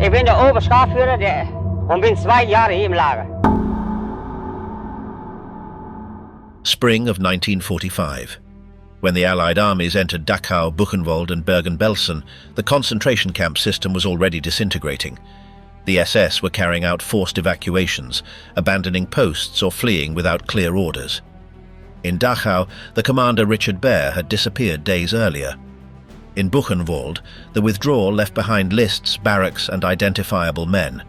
Ich bin der Oberscharführer und bin 2 Jahre hier im Lager. Spring of 1945. When the Allied armies entered Dachau, Buchenwald and Bergen-Belsen, the concentration camp system was already disintegrating. The SS were carrying out forced evacuations, abandoning posts or fleeing without clear orders. In Dachau, the commander Richard Baer had disappeared days earlier. In Buchenwald, the withdrawal left behind lists, barracks and identifiable men.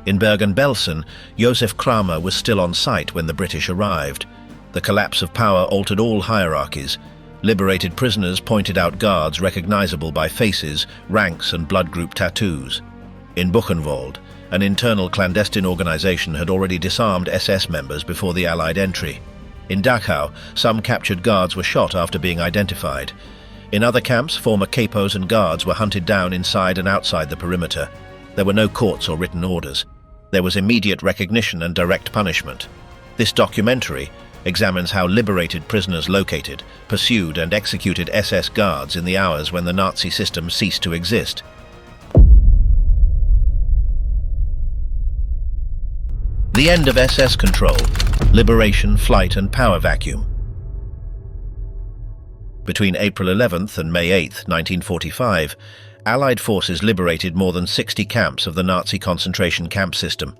In Bergen-Belsen, Josef Kramer was still on site when the British arrived. The collapse of power altered all hierarchies. Liberated prisoners pointed out guards recognizable by faces, ranks and blood group tattoos. In Buchenwald, an internal clandestine organization had already disarmed SS members before the Allied entry. In Dachau, some captured guards were shot after being identified. In other camps, former kapos and guards were hunted down inside and outside the perimeter. There were no courts or written orders. There was immediate recognition and direct punishment. This documentary examines how liberated prisoners located, pursued and executed SS guards in the hours when the Nazi system ceased to exist. The end of SS control, liberation, flight and power vacuum. Between April 11th and May 8th, 1945, Allied forces liberated more than 60 camps of the Nazi concentration camp system.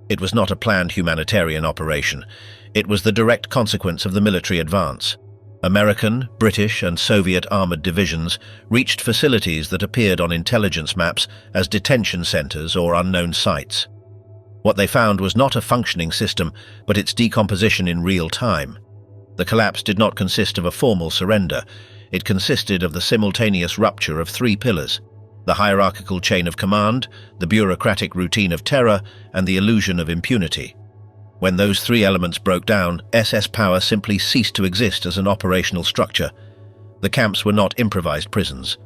It was not a planned humanitarian operation. It was the direct consequence of the military advance. American, British and Soviet armored divisions reached facilities that appeared on intelligence maps as detention centers or unknown sites. What they found was not a functioning system, but its decomposition in real time. The collapse did not consist of a formal surrender. It consisted of the simultaneous rupture of 3 pillars: the hierarchical chain of command, the bureaucratic routine of terror, and the illusion of impunity. When those 3 elements broke down, SS power simply ceased to exist as an operational structure. The camps were not improvised prisons.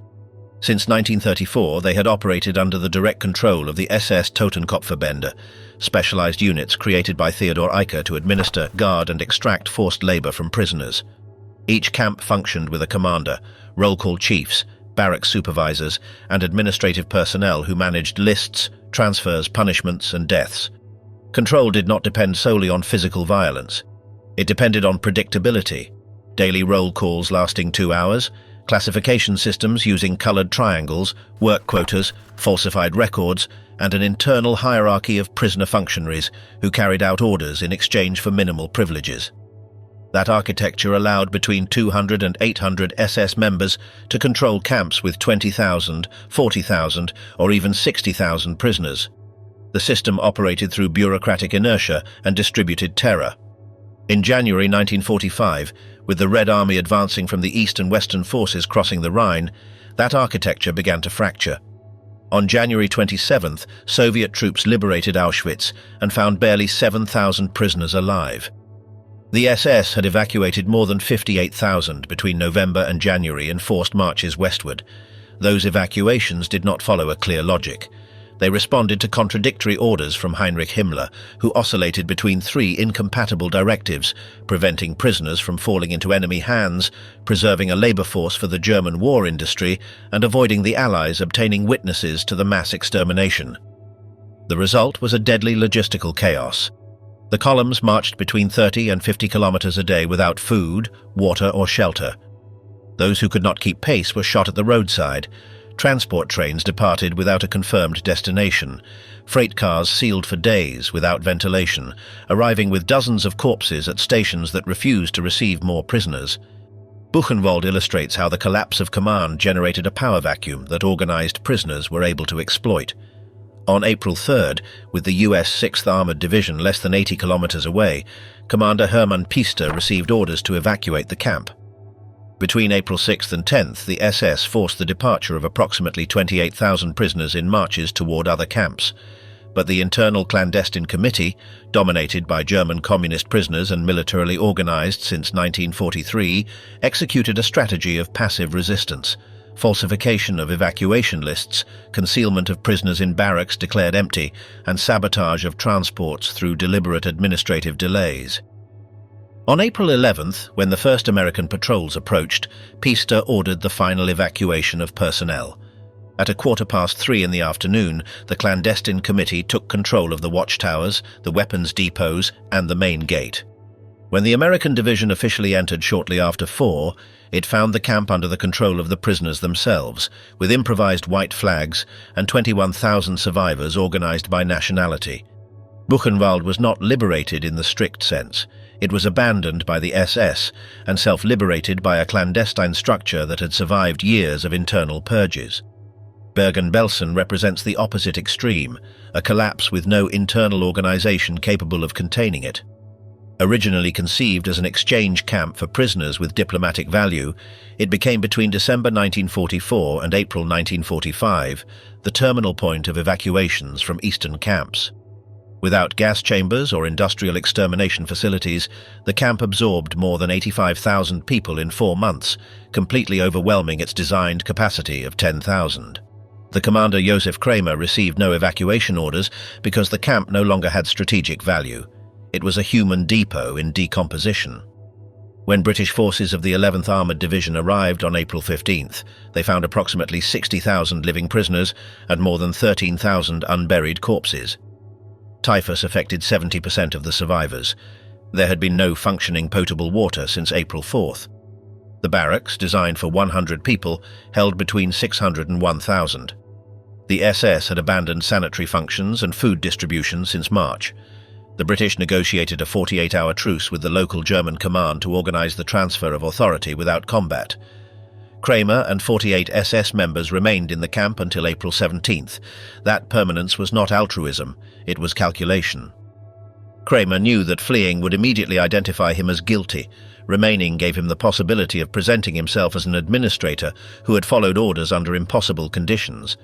Since 1934, they had operated under the direct control of the SS Totenkopfverbände, specialized units created by Theodor Eicke to administer, guard and extract forced labor from prisoners. Each camp functioned with a commander, roll call chiefs, barracks supervisors, and administrative personnel who managed lists, transfers, punishments, and deaths. Control did not depend solely on physical violence. It depended on predictability, daily roll calls lasting 2 hours, classification systems using colored triangles, work quotas, falsified records, and an internal hierarchy of prisoner functionaries who carried out orders in exchange for minimal privileges. That architecture allowed between 200 and 800 SS members to control camps with 20,000, 40,000, or even 60,000 prisoners. The system operated through bureaucratic inertia and distributed terror. In January 1945, with the Red Army advancing from the east and western forces crossing the Rhine, that architecture began to fracture. On January 27th, Soviet troops liberated Auschwitz and found barely 7,000 prisoners alive. The SS had evacuated more than 58,000 between November and January in forced marches westward. Those evacuations did not follow a clear logic. They responded to contradictory orders from Heinrich Himmler, who oscillated between 3 incompatible directives, preventing prisoners from falling into enemy hands, preserving a labor force for the German war industry, and avoiding the Allies obtaining witnesses to the mass extermination. The result was a deadly logistical chaos. The columns marched between 30 and 50 kilometers a day without food, water or shelter. Those who could not keep pace were shot at the roadside. Transport trains departed without a confirmed destination. Freight cars sealed for days without ventilation, arriving with dozens of corpses at stations that refused to receive more prisoners. Buchenwald illustrates how the collapse of command generated a power vacuum that organized prisoners were able to exploit. On April 3rd, with the US 6th Armored Division less than 80 kilometers away, Commander Hermann Piester received orders to evacuate the camp. Between April 6th and 10th, the SS forced the departure of approximately 28,000 prisoners in marches toward other camps. But the internal clandestine committee, dominated by German communist prisoners and militarily organized since 1943, executed a strategy of passive resistance: falsification of evacuation lists, concealment of prisoners in barracks declared empty, and sabotage of transports through deliberate administrative delays. On April 11th, when the first American patrols approached, Piester ordered the final evacuation of personnel. At 3:15 in the afternoon, the clandestine committee took control of the watchtowers, the weapons depots, and the main gate. When the American division officially entered shortly after 4, it found the camp under the control of the prisoners themselves, with improvised white flags and 21,000 survivors organized by nationality. Buchenwald was not liberated in the strict sense. It was abandoned by the SS and self-liberated by a clandestine structure that had survived years of internal purges. Bergen-Belsen represents the opposite extreme, a collapse with no internal organization capable of containing it. Originally conceived as an exchange camp for prisoners with diplomatic value, it became between December 1944 and April 1945 the terminal point of evacuations from eastern camps. Without gas chambers or industrial extermination facilities, the camp absorbed more than 85,000 people in 4 months, completely overwhelming its designed capacity of 10,000. The commander Josef Kramer received no evacuation orders because the camp no longer had strategic value. It was a human depot in decomposition. When British forces of the 11th Armoured Division arrived on April 15th, they found approximately 60,000 living prisoners and more than 13,000 unburied corpses. Typhus affected 70% of the survivors. There had been no functioning potable water since April 4th. The barracks, designed for 100 people, held between 600 and 1,000. The SS had abandoned sanitary functions and food distribution since March. The British negotiated a 48-hour truce with the local German command to organize the transfer of authority without combat. Kramer and 48 SS members remained in the camp until April 17th. That permanence was not altruism, it was calculation. Kramer knew that fleeing would immediately identify him as guilty. Remaining gave him the possibility of presenting himself as an administrator who had followed orders under impossible conditions.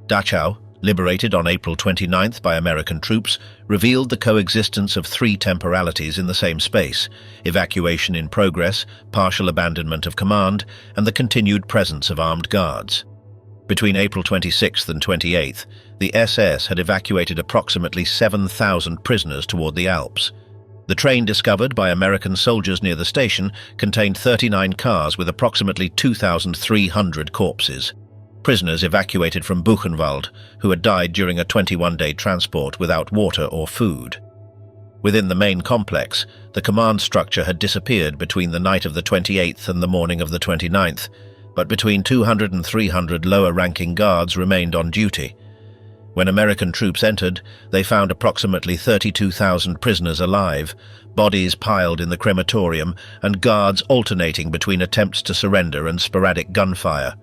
Dachau, liberated on April 29th by American troops, revealed the coexistence of 3 temporalities in the same space: evacuation in progress, partial abandonment of command, and the continued presence of armed guards. Between April 26th and 28th, the SS had evacuated approximately 7,000 prisoners toward the Alps. The train discovered by American soldiers near the station contained 39 cars with approximately 2,300 corpses. Prisoners evacuated from Buchenwald, who had died during a 21-day transport without water or food. Within the main complex, the command structure had disappeared between the night of the 28th and the morning of the 29th, but between 200 and 300 lower-ranking guards remained on duty. When American troops entered, they found approximately 32,000 prisoners alive, bodies piled in the crematorium, and guards alternating between attempts to surrender and sporadic gunfire.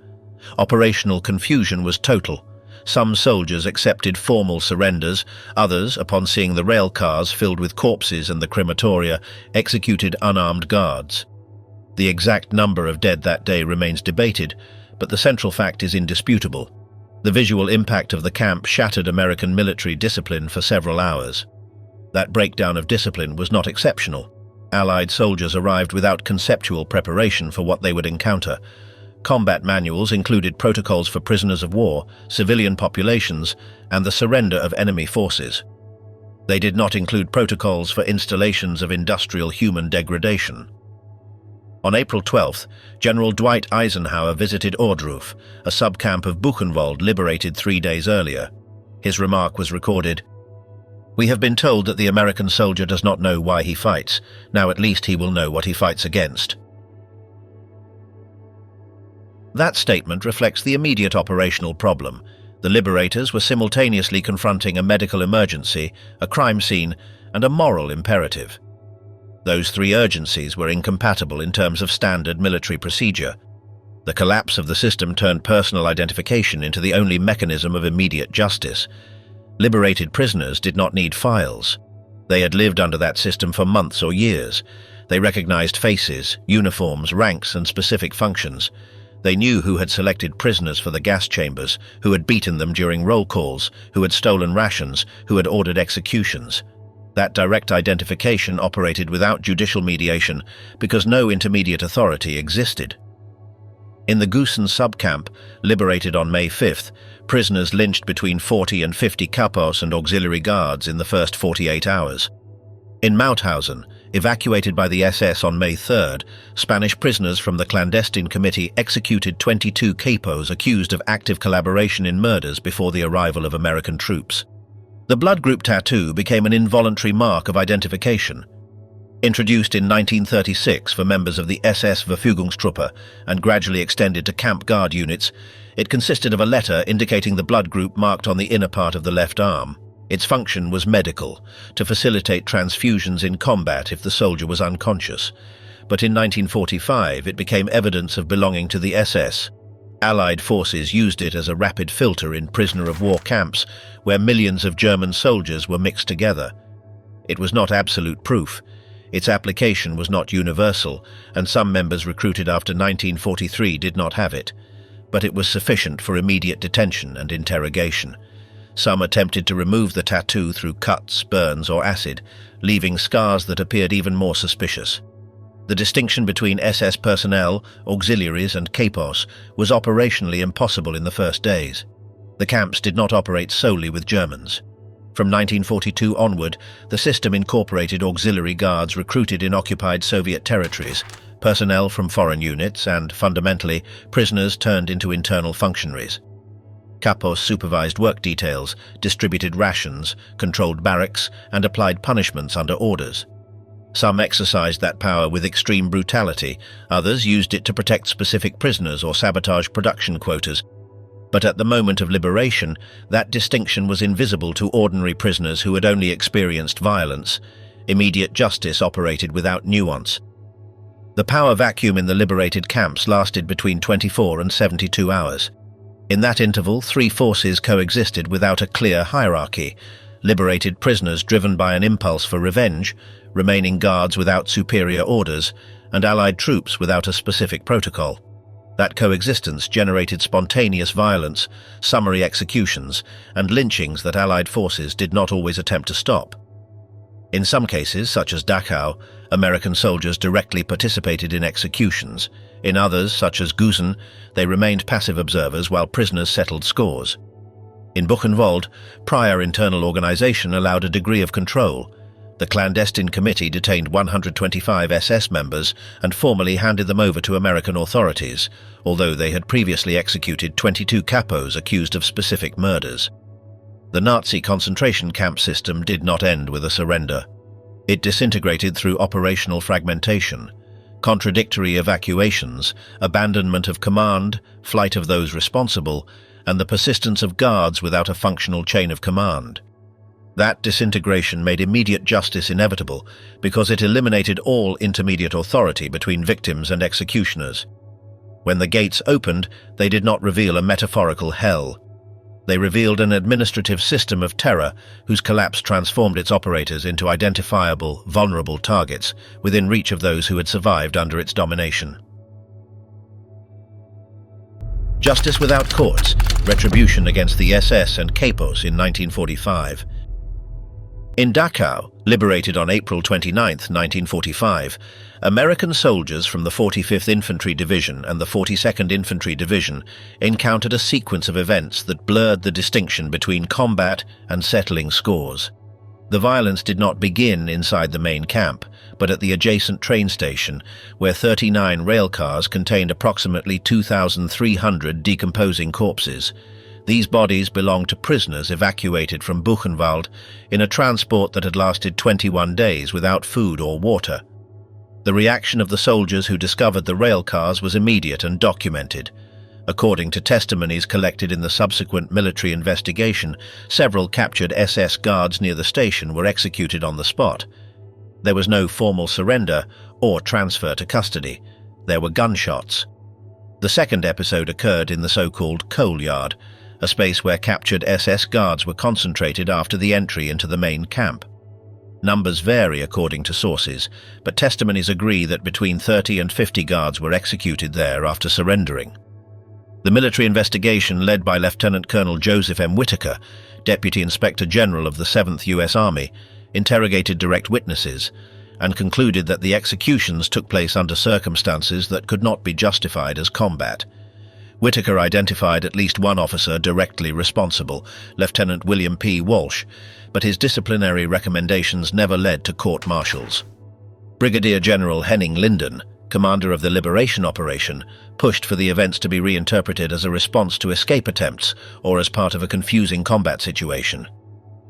Operational confusion was total. Some soldiers accepted formal surrenders, others, upon seeing the rail cars filled with corpses and the crematoria, executed unarmed guards. The exact number of dead that day remains debated, but the central fact is indisputable. The visual impact of the camp shattered American military discipline for several hours. That breakdown of discipline was not exceptional. Allied soldiers arrived without conceptual preparation for what they would encounter. Combat manuals included protocols for prisoners of war, civilian populations, and the surrender of enemy forces. They did not include protocols for installations of industrial human degradation. On April 12th, General Dwight Eisenhower visited Ohrdruf, a subcamp of Buchenwald liberated 3 days earlier. His remark was recorded, "We have been told that the American soldier does not know why he fights. Now at least he will know what he fights against." That statement reflects the immediate operational problem. The liberators were simultaneously confronting a medical emergency, a crime scene, and a moral imperative. Those 3 urgencies were incompatible in terms of standard military procedure. The collapse of the system turned personal identification into the only mechanism of immediate justice. Liberated prisoners did not need files. They had lived under that system for months or years. They recognized faces, uniforms, ranks, and specific functions. They knew who had selected prisoners for the gas chambers, who had beaten them during roll calls, who had stolen rations, who had ordered executions. That direct identification operated without judicial mediation because no intermediate authority existed. In the Gusen subcamp, liberated on May 5th, prisoners lynched between 40 and 50 kapos and auxiliary guards in the first 48 hours. In Mauthausen, Evacuated by the SS on May 3rd, Spanish prisoners from the clandestine committee executed 22 kapos accused of active collaboration in murders before the arrival of American troops. The blood group tattoo became an involuntary mark of identification. Introduced in 1936 for members of the SS Verfügungstruppe and gradually extended to camp guard units, it consisted of a letter indicating the blood group marked on the inner part of the left arm. Its function was medical, to facilitate transfusions in combat if the soldier was unconscious. But in 1945 it became evidence of belonging to the SS. Allied forces used it as a rapid filter in prisoner-of-war camps, where millions of German soldiers were mixed together. It was not absolute proof. Its application was not universal, and some members recruited after 1943 did not have it. But it was sufficient for immediate detention and interrogation. Some attempted to remove the tattoo through cuts, burns, or acid, leaving scars that appeared even more suspicious. The distinction between SS personnel, auxiliaries, and kapos was operationally impossible in the first days. The camps did not operate solely with Germans. From 1942 onward, the system incorporated auxiliary guards recruited in occupied Soviet territories, personnel from foreign units, and, fundamentally, prisoners turned into internal functionaries. Kapos supervised work details, distributed rations, controlled barracks, and applied punishments under orders. Some exercised that power with extreme brutality, others used it to protect specific prisoners or sabotage production quotas. But at the moment of liberation, that distinction was invisible to ordinary prisoners who had only experienced violence. Immediate justice operated without nuance. The power vacuum in the liberated camps lasted between 24 and 72 hours. In that interval, three forces coexisted without a clear hierarchy: liberated prisoners driven by an impulse for revenge, remaining guards without superior orders, and Allied troops without a specific protocol. That coexistence generated spontaneous violence, summary executions, and lynchings that Allied forces did not always attempt to stop. In some cases, such as Dachau, American soldiers directly participated in executions. In others, such as Gusen, they remained passive observers while prisoners settled scores. In Buchenwald, prior internal organization allowed a degree of control. The clandestine committee detained 125 SS members and formally handed them over to American authorities, although they had previously executed 22 kapos accused of specific murders. The Nazi concentration camp system did not end with a surrender. It disintegrated through operational fragmentation, contradictory evacuations, abandonment of command, flight of those responsible, and the persistence of guards without a functional chain of command. That disintegration made immediate justice inevitable because it eliminated all intermediate authority between victims and executioners. When the gates opened, they did not reveal a metaphorical hell. They revealed an administrative system of terror whose collapse transformed its operators into identifiable, vulnerable targets within reach of those who had survived under its domination. Justice without courts, retribution against the SS and kapos in 1945. In Dachau, liberated on April 29, 1945, American soldiers from the 45th Infantry Division and the 42nd Infantry Division encountered a sequence of events that blurred the distinction between combat and settling scores. The violence did not begin inside the main camp, but at the adjacent train station, where 39 rail cars contained approximately 2,300 decomposing corpses. These bodies belonged to prisoners evacuated from Buchenwald in a transport that had lasted 21 days without food or water. The reaction of the soldiers who discovered the rail cars was immediate and documented. According to testimonies collected in the subsequent military investigation, several captured SS guards near the station were executed on the spot. There was no formal surrender or transfer to custody. There were gunshots. The second episode occurred in the so-called coal yard, a space where captured SS guards were concentrated after the entry into the main camp. Numbers vary according to sources, but testimonies agree that between 30 and 50 guards were executed there after surrendering. The military investigation, led by Lieutenant Colonel Joseph M. Whitaker, Deputy Inspector General of the 7th U.S. Army, interrogated direct witnesses and concluded that the executions took place under circumstances that could not be justified as combat. Whitaker identified at least one officer directly responsible, Lieutenant William P. Walsh, but his disciplinary recommendations never led to court-martials. Brigadier General Henning Linden, commander of the liberation operation, pushed for the events to be reinterpreted as a response to escape attempts or as part of a confusing combat situation.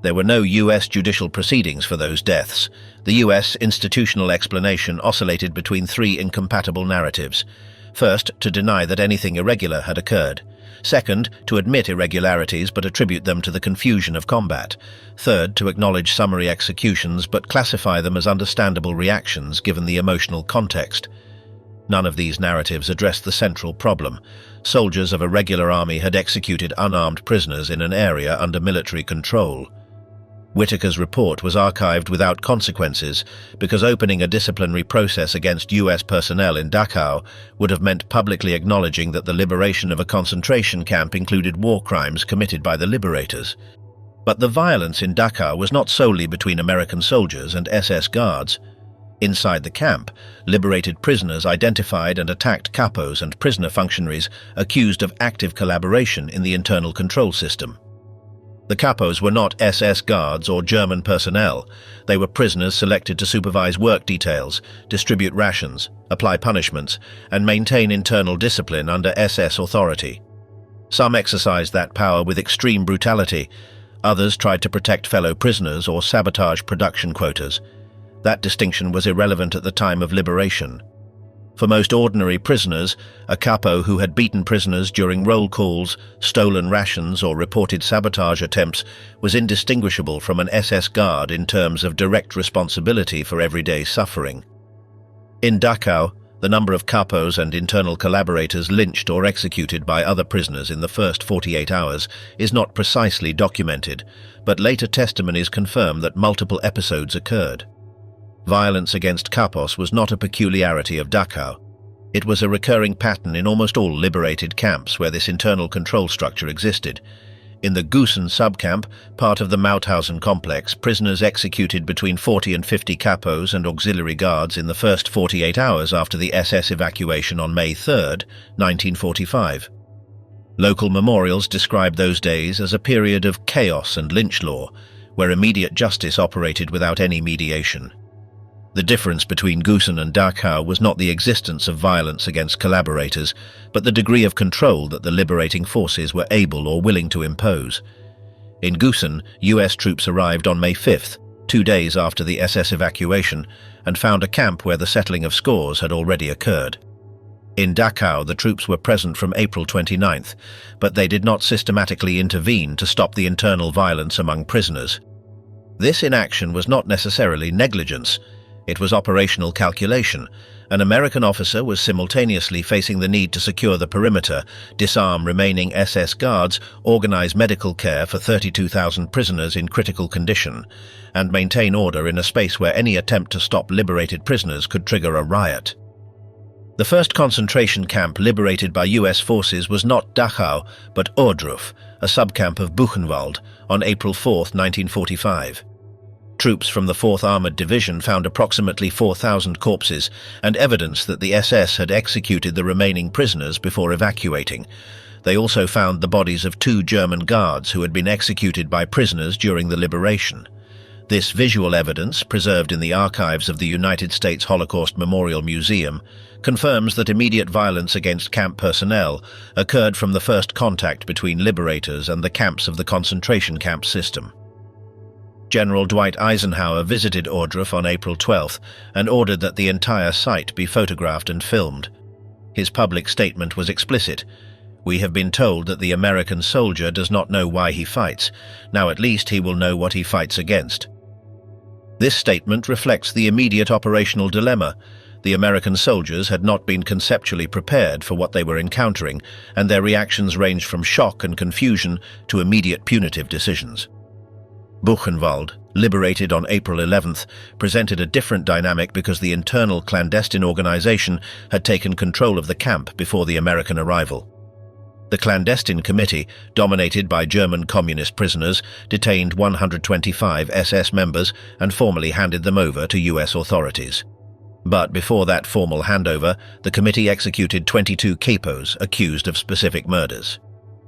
There were no US judicial proceedings for those deaths. The US institutional explanation oscillated between three incompatible narratives. First, to deny that anything irregular had occurred. Second, to admit irregularities but attribute them to the confusion of combat. Third, to acknowledge summary executions but classify them as understandable reactions given the emotional context. None of these narratives addressed the central problem. Soldiers of a regular army had executed unarmed prisoners in an area under military control. Whitaker's report was archived without consequences because opening a disciplinary process against US personnel in Dachau would have meant publicly acknowledging that the liberation of a concentration camp included war crimes committed by the liberators. But the violence in Dachau was not solely between American soldiers and SS guards. Inside the camp, liberated prisoners identified and attacked kapos and prisoner functionaries accused of active collaboration in the internal control system. The kapos were not SS guards or German personnel. They were prisoners selected to supervise work details, distribute rations, apply punishments, and maintain internal discipline under SS authority. Some exercised that power with extreme brutality. Others tried to protect fellow prisoners or sabotage production quotas. That distinction was irrelevant at the time of liberation. For most ordinary prisoners, a kapo who had beaten prisoners during roll calls, stolen rations, or reported sabotage attempts was indistinguishable from an SS guard in terms of direct responsibility for everyday suffering. In Dachau, the number of kapos and internal collaborators lynched or executed by other prisoners in the first 48 hours is not precisely documented, but later testimonies confirm that multiple episodes occurred. Violence against kapos was not a peculiarity of Dachau. It was a recurring pattern in almost all liberated camps where this internal control structure existed. In the Gusen subcamp, part of the Mauthausen complex, prisoners executed between 40 and 50 kapos and auxiliary guards in the first 48 hours after the SS evacuation on May 3, 1945. Local memorials describe those days as a period of chaos and lynch law, where immediate justice operated without any mediation. The difference between Gusen and Dachau was not the existence of violence against collaborators, but the degree of control that the liberating forces were able or willing to impose. In Gusen, US troops arrived on May 5th, 2 days after the SS evacuation, and found a camp where the settling of scores had already occurred. In Dachau, the troops were present from April 29th, but they did not systematically intervene to stop the internal violence among prisoners. This inaction was not necessarily negligence. It was operational calculation. An American officer was simultaneously facing the need to secure the perimeter, disarm remaining SS guards, organize medical care for 32,000 prisoners in critical condition, and maintain order in a space where any attempt to stop liberated prisoners could trigger a riot. The first concentration camp liberated by US forces was not Dachau, but Ohrdruf, a subcamp of Buchenwald, on April 4, 1945. Troops from the 4th Armored Division found approximately 4,000 corpses and evidence that the SS had executed the remaining prisoners before evacuating. They also found the bodies of 2 German guards who had been executed by prisoners during the liberation. This visual evidence, preserved in the archives of the United States Holocaust Memorial Museum, confirms that immediate violence against camp personnel occurred from the first contact between liberators and the camps of the concentration camp system. General Dwight Eisenhower visited Ohrdruf on April 12 and ordered that the entire site be photographed and filmed. His public statement was explicit. "We have been told that the American soldier does not know why he fights. Now at least he will know what he fights against." This statement reflects the immediate operational dilemma. The American soldiers had not been conceptually prepared for what they were encountering, and their reactions ranged from shock and confusion to immediate punitive decisions. Buchenwald, liberated on April 11th, presented a different dynamic because the internal clandestine organization had taken control of the camp before the American arrival. The clandestine committee, dominated by German communist prisoners, detained 125 SS members and formally handed them over to US authorities. But before that formal handover, the committee executed 22 kapos accused of specific murders.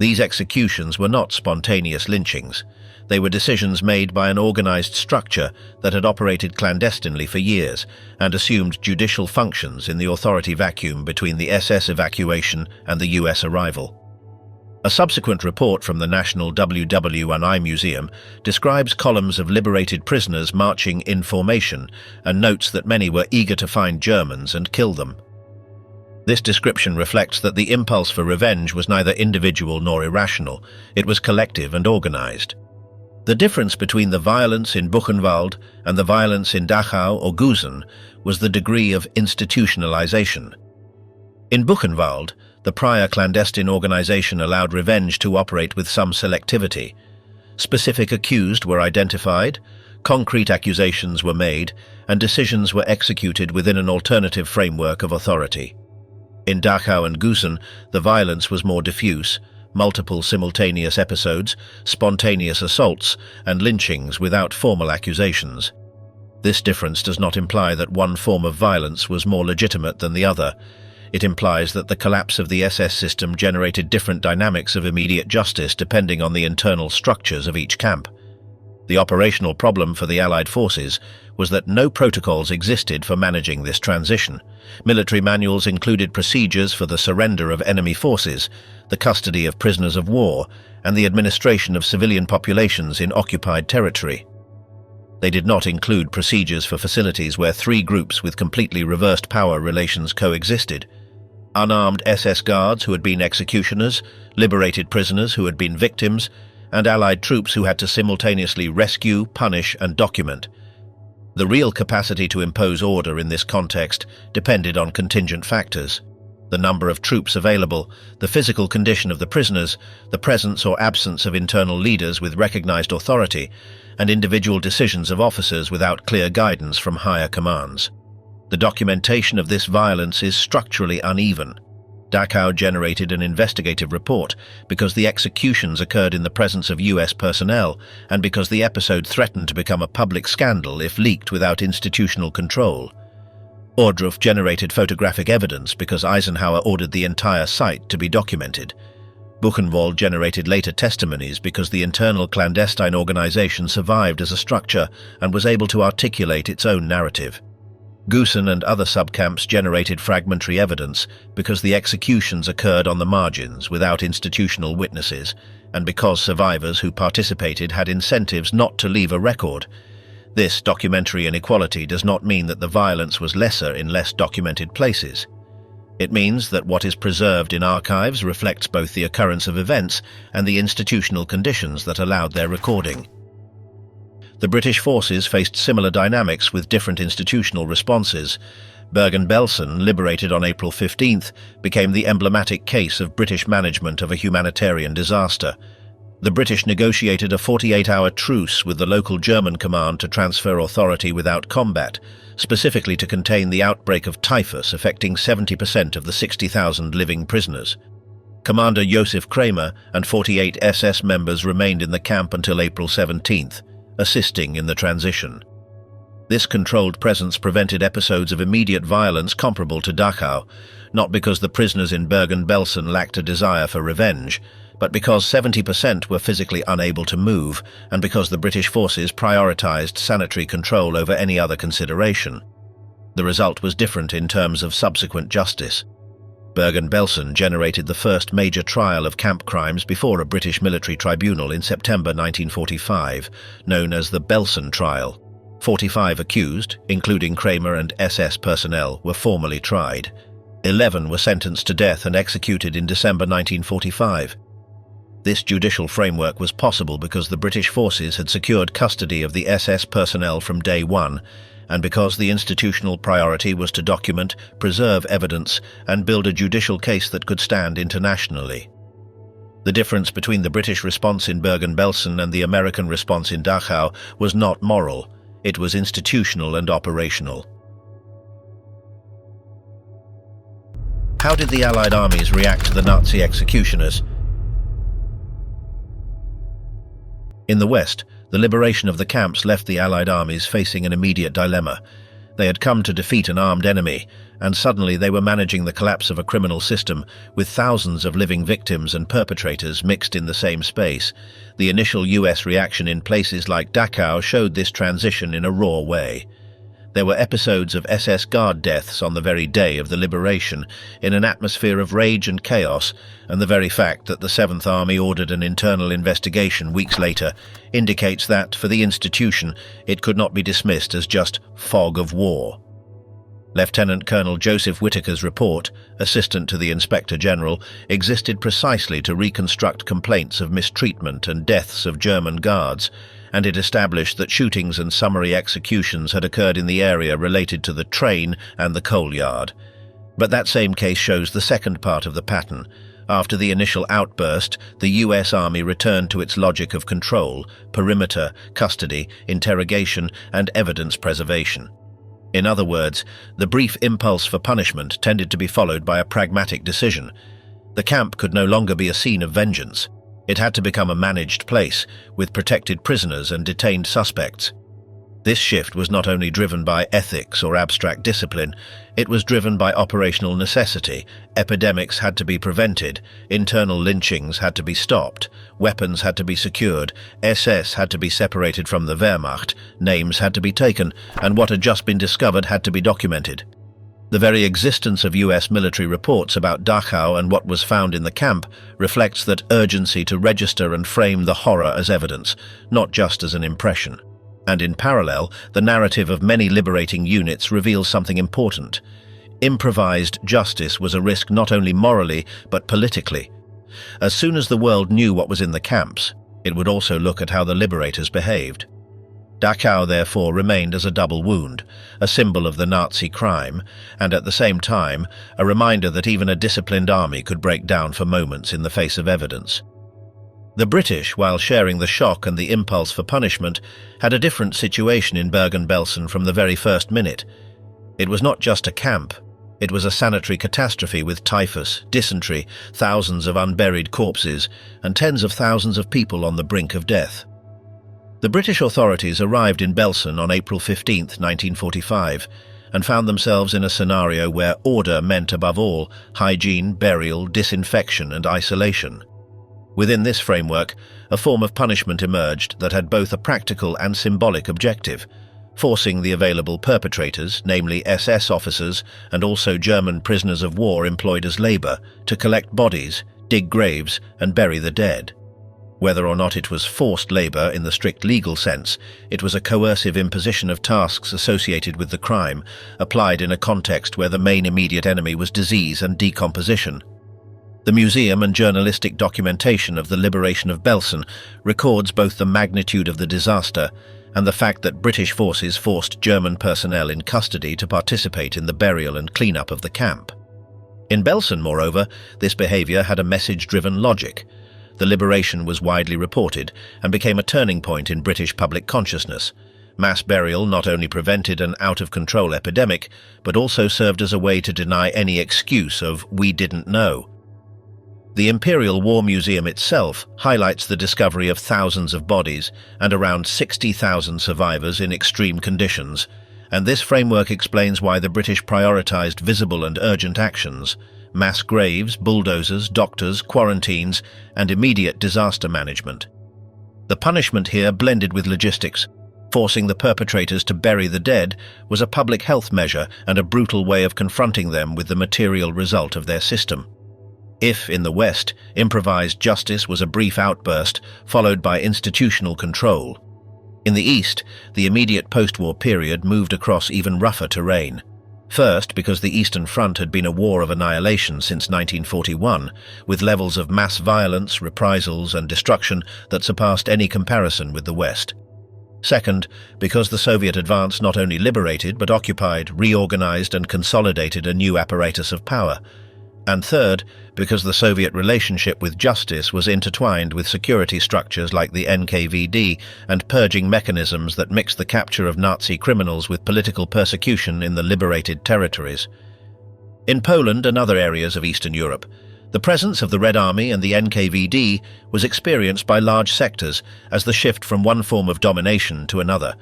These executions were not spontaneous lynchings. They were decisions made by an organized structure that had operated clandestinely for years and assumed judicial functions in the authority vacuum between the SS evacuation and the US arrival. A subsequent report from the National WW&I Museum describes columns of liberated prisoners marching in formation and notes that many were eager to find Germans and kill them. This description reflects that the impulse for revenge was neither individual nor irrational. It was collective and organized. The difference between the violence in Buchenwald and the violence in Dachau or Gusen was the degree of institutionalization. In Buchenwald, the prior clandestine organization allowed revenge to operate with some selectivity. Specific accused were identified, concrete accusations were made, and decisions were executed within an alternative framework of authority. In Dachau and Gusen, the violence was more diffuse: multiple simultaneous episodes, spontaneous assaults, and lynchings without formal accusations. This difference does not imply that one form of violence was more legitimate than the other. It implies that the collapse of the SS system generated different dynamics of immediate justice depending on the internal structures of each camp. The operational problem for the Allied forces was that no protocols existed for managing this transition. Military manuals included procedures for the surrender of enemy forces, the custody of prisoners of war, and the administration of civilian populations in occupied territory. They did not include procedures for facilities where three groups with completely reversed power relations coexisted: unarmed SS guards who had been executioners, liberated prisoners who had been victims, and Allied troops who had to simultaneously rescue, punish, and document. The real capacity to impose order in this context depended on contingent factors: the number of troops available, the physical condition of the prisoners, the presence or absence of internal leaders with recognized authority, and individual decisions of officers without clear guidance from higher commands. The documentation of this violence is structurally uneven. Dachau generated an investigative report because the executions occurred in the presence of US personnel and because the episode threatened to become a public scandal if leaked without institutional control. Ohrdruf generated photographic evidence because Eisenhower ordered the entire site to be documented. Buchenwald generated later testimonies because the internal clandestine organization survived as a structure and was able to articulate its own narrative. Gusen and other subcamps generated fragmentary evidence because the executions occurred on the margins without institutional witnesses, and because survivors who participated had incentives not to leave a record. This documentary inequality does not mean that the violence was lesser in less documented places. It means that what is preserved in archives reflects both the occurrence of events and the institutional conditions that allowed their recording. The British forces faced similar dynamics with different institutional responses. Bergen-Belsen, liberated on April 15th, became the emblematic case of British management of a humanitarian disaster. The British negotiated a 48-hour truce with the local German command to transfer authority without combat, specifically to contain the outbreak of typhus affecting 70% of the 60,000 living prisoners. Commander Josef Kramer and 48 SS members remained in the camp until April 17th. Assisting in the transition. This controlled presence prevented episodes of immediate violence comparable to Dachau, not because the prisoners in Bergen-Belsen lacked a desire for revenge, but because 70% were physically unable to move, and because the British forces prioritized sanitary control over any other consideration. The result was different in terms of subsequent justice. Bergen-Belsen generated the first major trial of camp crimes before a British military tribunal in September 1945, known as the Belsen Trial. 45 accused, including Kramer and SS personnel, were formally tried. 11 were sentenced to death and executed in December 1945. This judicial framework was possible because the British forces had secured custody of the SS personnel from day one, and because the institutional priority was to document, preserve evidence, and build a judicial case that could stand internationally. The difference between the British response in Bergen-Belsen and the American response in Dachau was not moral, it was institutional and operational. How did the Allied armies react to the Nazi executioners? In the West, the liberation of the camps left the Allied armies facing an immediate dilemma. They had come to defeat an armed enemy, and suddenly they were managing the collapse of a criminal system with thousands of living victims and perpetrators mixed in the same space. The initial US reaction in places like Dachau showed this transition in a raw way. There were episodes of SS guard deaths on the very day of the liberation, in an atmosphere of rage and chaos, and the very fact that the 7th Army ordered an internal investigation weeks later indicates that, for the institution, it could not be dismissed as just fog of war. Lieutenant Colonel Joseph Whitaker's report, assistant to the Inspector General, existed precisely to reconstruct complaints of mistreatment and deaths of German guards, and it established that shootings and summary executions had occurred in the area related to the train and the coal yard. But that same case shows the second part of the pattern. After the initial outburst, the US Army returned to its logic of control, perimeter, custody, interrogation, and evidence preservation. In other words, the brief impulse for punishment tended to be followed by a pragmatic decision. The camp could no longer be a scene of vengeance. It had to become a managed place, with protected prisoners and detained suspects. This shift was not only driven by ethics or abstract discipline, it was driven by operational necessity. Epidemics had to be prevented, internal lynchings had to be stopped, weapons had to be secured, SS had to be separated from the Wehrmacht, names had to be taken, and what had just been discovered had to be documented. The very existence of US military reports about Dachau and what was found in the camp reflects that urgency to register and frame the horror as evidence, not just as an impression. And in parallel, the narrative of many liberating units reveals something important. Improvised justice was a risk not only morally, but politically. As soon as the world knew what was in the camps, it would also look at how the liberators behaved. Dachau, therefore, remained as a double wound, a symbol of the Nazi crime, and at the same time, a reminder that even a disciplined army could break down for moments in the face of evidence. The British, while sharing the shock and the impulse for punishment, had a different situation in Bergen-Belsen from the very first minute. It was not just a camp. It was a sanitary catastrophe with typhus, dysentery, thousands of unburied corpses, and tens of thousands of people on the brink of death. The British authorities arrived in Belsen on April 15, 1945, and found themselves in a scenario where order meant, above all, hygiene, burial, disinfection, and isolation. Within this framework, a form of punishment emerged that had both a practical and symbolic objective, forcing the available perpetrators, namely SS officers and also German prisoners of war employed as labor, to collect bodies, dig graves, and bury the dead. Whether or not it was forced labor in the strict legal sense, it was a coercive imposition of tasks associated with the crime, applied in a context where the main immediate enemy was disease and decomposition. The museum and journalistic documentation of the liberation of Belsen records both the magnitude of the disaster and the fact that British forces forced German personnel in custody to participate in the burial and cleanup of the camp. In Belsen, moreover, this behavior had a message-driven logic. The liberation was widely reported and became a turning point in British public consciousness. Mass burial not only prevented an out-of-control epidemic, but also served as a way to deny any excuse of "we didn't know." The Imperial War Museum itself highlights the discovery of thousands of bodies and around 60,000 survivors in extreme conditions, and this framework explains why the British prioritized visible and urgent actions: mass graves, bulldozers, doctors, quarantines, and immediate disaster management. The punishment here blended with logistics. Forcing the perpetrators to bury the dead was a public health measure and a brutal way of confronting them with the material result of their system. If, in the West, improvised justice was a brief outburst followed by institutional control, in the East, the immediate post-war period moved across even rougher terrain. First, because the Eastern Front had been a war of annihilation since 1941, with levels of mass violence, reprisals, and destruction that surpassed any comparison with the West. Second, because the Soviet advance not only liberated but occupied, reorganized, and consolidated a new apparatus of power. And third, because the Soviet relationship with justice was intertwined with security structures like the NKVD and purging mechanisms that mixed the capture of Nazi criminals with political persecution in the liberated territories. In Poland and other areas of Eastern Europe, the presence of the Red Army and the NKVD was experienced by large sectors as the shift from one form of domination to another,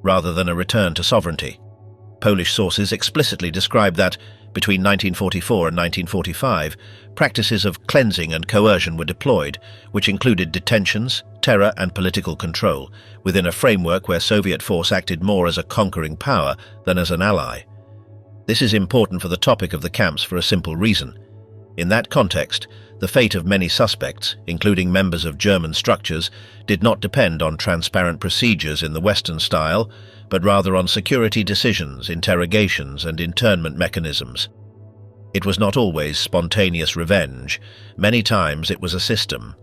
rather than a return to sovereignty. Polish sources explicitly describe that, between 1944 and 1945, practices of cleansing and coercion were deployed, which included detentions, terror and political control, within a framework where Soviet force acted more as a conquering power than as an ally. This is important for the topic of the camps for a simple reason. In that context, the fate of many suspects, including members of German structures, did not depend on transparent procedures in the Western style, but rather on security decisions, interrogations, and internment mechanisms. It was not always spontaneous revenge. Many times it was a system.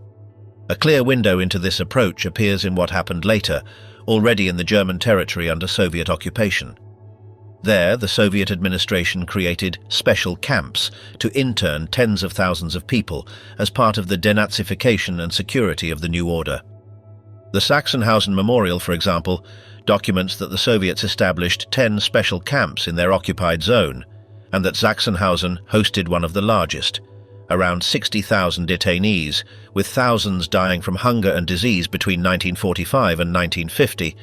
A clear window into this approach appears in what happened later, already in the German territory under Soviet occupation. There, the Soviet administration created special camps to intern tens of thousands of people as part of the denazification and security of the new order. The Sachsenhausen Memorial, for example, documents that the Soviets established 10 special camps in their occupied zone, and that Sachsenhausen hosted one of the largest, around 60,000 detainees, with thousands dying from hunger and disease between 1945 and 1950.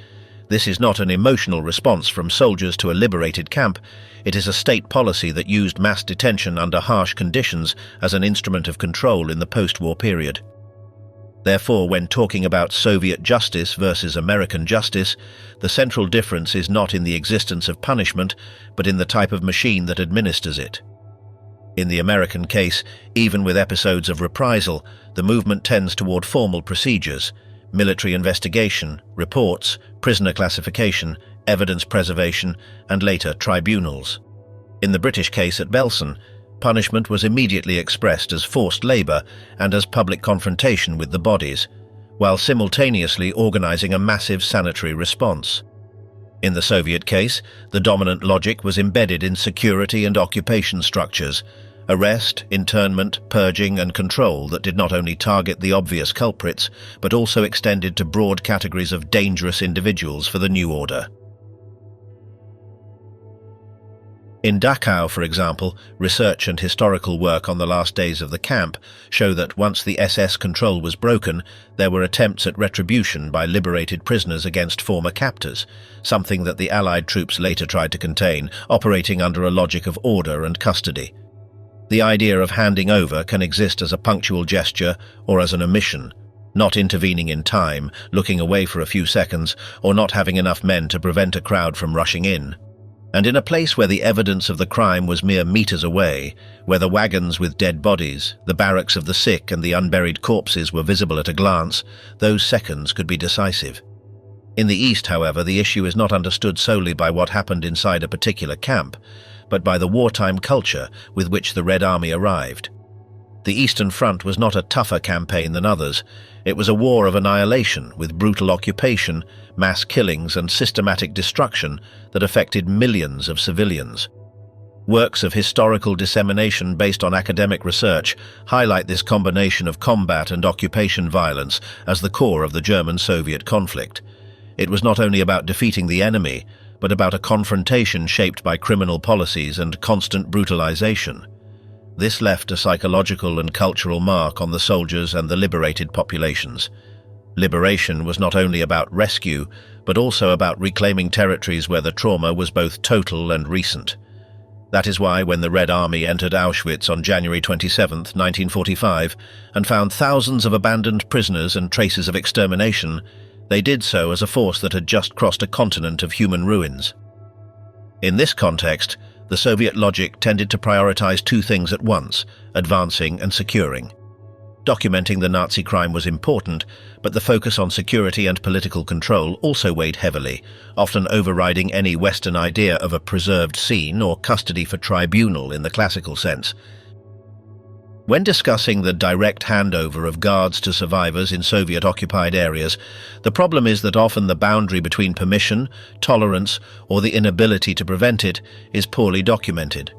This is not an emotional response from soldiers to a liberated camp. It is a state policy that used mass detention under harsh conditions as an instrument of control in the post-war period. Therefore, when talking about Soviet justice versus American justice, the central difference is not in the existence of punishment, but in the type of machine that administers it. In the American case, even with episodes of reprisal, the movement tends toward formal procedures: military investigation, reports, prisoner classification, evidence preservation, and later tribunals. In the British case at Belsen, punishment was immediately expressed as forced labor and as public confrontation with the bodies, while simultaneously organizing a massive sanitary response. In the Soviet case, the dominant logic was embedded in security and occupation structures: arrest, internment, purging, and control that did not only target the obvious culprits, but also extended to broad categories of dangerous individuals for the new order. In Dachau, for example, research and historical work on the last days of the camp show that once the SS control was broken, there were attempts at retribution by liberated prisoners against former captors, something that the Allied troops later tried to contain, operating under a logic of order and custody. The idea of handing over can exist as a punctual gesture or as an omission, not intervening in time, looking away for a few seconds, or not having enough men to prevent a crowd from rushing in. And in a place where the evidence of the crime was mere meters away, where the wagons with dead bodies, the barracks of the sick and the unburied corpses were visible at a glance, those seconds could be decisive. In the East, however, the issue is not understood solely by what happened inside a particular camp, but by the wartime culture with which the Red Army arrived. The Eastern Front was not a tougher campaign than others. It was a war of annihilation with brutal occupation, mass killings and systematic destruction that affected millions of civilians. Works of historical dissemination based on academic research highlight this combination of combat and occupation violence as the core of the German-Soviet conflict. It was not only about defeating the enemy, but about a confrontation shaped by criminal policies and constant brutalization. This left a psychological and cultural mark on the soldiers and the liberated populations. Liberation was not only about rescue, but also about reclaiming territories where the trauma was both total and recent. That is why when the Red Army entered Auschwitz on January 27, 1945, and found thousands of abandoned prisoners and traces of extermination, they did so as a force that had just crossed a continent of human ruins. In this context, the Soviet logic tended to prioritize two things at once: advancing and securing. Documenting the Nazi crime was important, but the focus on security and political control also weighed heavily, often overriding any Western idea of a preserved scene or custody for tribunal in the classical sense. When discussing the direct handover of guards to survivors in Soviet-occupied areas, the problem is that often the boundary between permission, tolerance, or the inability to prevent it is poorly documented.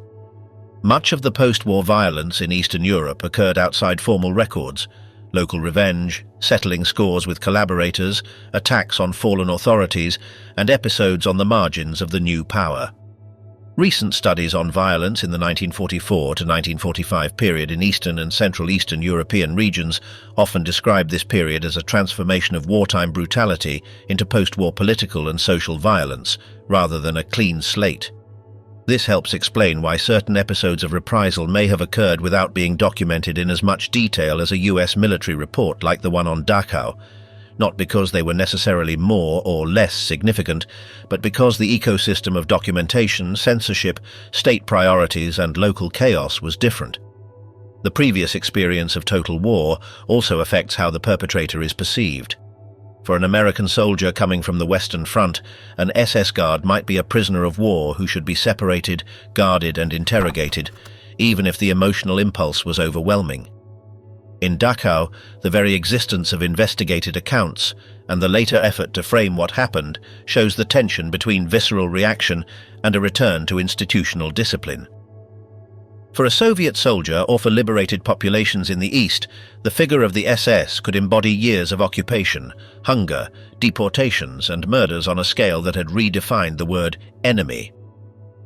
Much of the post-war violence in Eastern Europe occurred outside formal records: local revenge, settling scores with collaborators, attacks on fallen authorities, and episodes on the margins of the new power. Recent studies on violence in the 1944 to 1945 period in Eastern and Central Eastern European regions often describe this period as a transformation of wartime brutality into post-war political and social violence, rather than a clean slate. This helps explain why certain episodes of reprisal may have occurred without being documented in as much detail as a US military report like the one on Dachau, not because they were necessarily more or less significant, but because the ecosystem of documentation, censorship, state priorities, and local chaos was different. The previous experience of total war also affects how the perpetrator is perceived. For an American soldier coming from the Western Front, an SS guard might be a prisoner of war who should be separated, guarded, and interrogated, even if the emotional impulse was overwhelming. In Dachau, the very existence of investigated accounts and the later effort to frame what happened shows the tension between visceral reaction and a return to institutional discipline. For a Soviet soldier or for liberated populations in the East, the figure of the SS could embody years of occupation, hunger, deportations, and murders on a scale that had redefined the word enemy.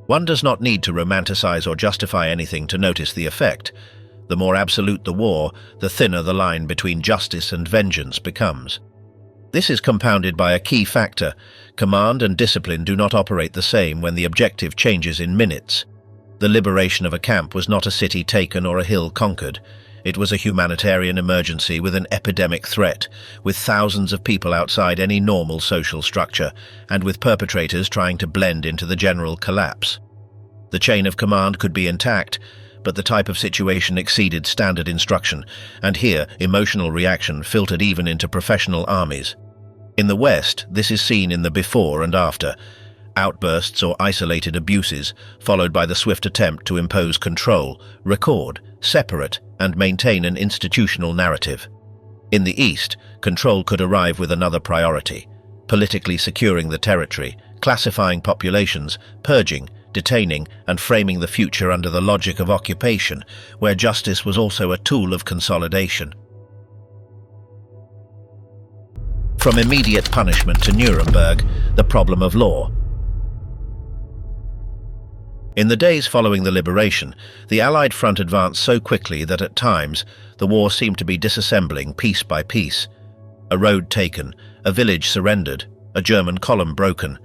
One does not need to romanticize or justify anything to notice the effect. The more absolute the war, the thinner the line between justice and vengeance becomes. This is compounded by a key factor: command and discipline do not operate the same when the objective changes in minutes. The liberation of a camp was not a city taken or a hill conquered. It was a humanitarian emergency with an epidemic threat, with thousands of people outside any normal social structure, and with perpetrators trying to blend into the general collapse. The chain of command could be intact, but the type of situation exceeded standard instruction, and here emotional reaction filtered even into professional armies. In the West, this is seen in the before and after: outbursts or isolated abuses, followed by the swift attempt to impose control, record, separate, and maintain an institutional narrative. In the East, control could arrive with another priority: politically securing the territory, classifying populations, purging, detaining, and framing the future under the logic of occupation, where justice was also a tool of consolidation. From immediate punishment to Nuremberg, the problem of law. In the days following the liberation, the Allied front advanced so quickly that at times the war seemed to be disassembling piece by piece. A road taken, a village surrendered, a German column broken,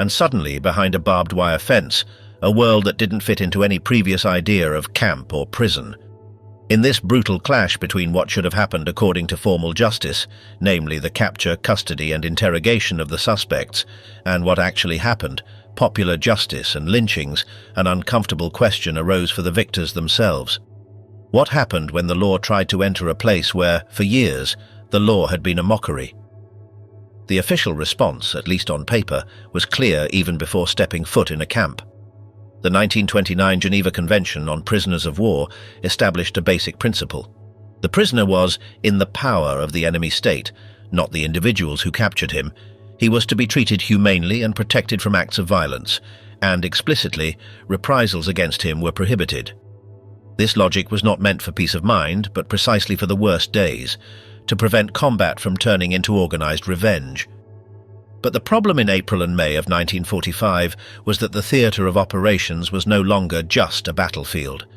and suddenly, behind a barbed wire fence, a world that didn't fit into any previous idea of camp or prison. In this brutal clash between what should have happened according to formal justice, namely the capture, custody, and interrogation of the suspects, and what actually happened, popular justice and lynchings, an uncomfortable question arose for the victors themselves. What happened when the law tried to enter a place where, for years, the law had been a mockery? The official response, at least on paper, was clear even before stepping foot in a camp. The 1929 Geneva Convention on Prisoners of War established a basic principle. The prisoner was in the power of the enemy state, not the individuals who captured him. He was to be treated humanely and protected from acts of violence, and explicitly, reprisals against him were prohibited. This logic was not meant for peace of mind, but precisely for the worst days, to prevent combat from turning into organized revenge. But the problem in April and May of 1945 was that the theater of operations was no longer just a battlefield.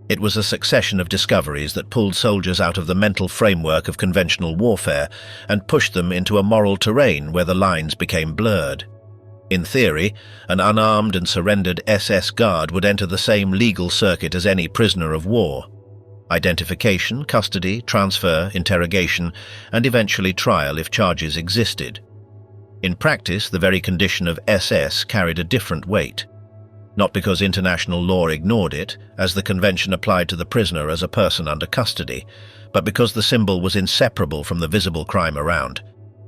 It was a succession of discoveries that pulled soldiers out of the mental framework of conventional warfare and pushed them into a moral terrain where the lines became blurred. In theory, an unarmed and surrendered SS guard would enter the same legal circuit as any prisoner of war: identification, custody, transfer, interrogation, and eventually trial if charges existed. In practice, the very condition of SS carried a different weight. Not because international law ignored it, as the convention applied to the prisoner as a person under custody, but because the symbol was inseparable from the visible crime around.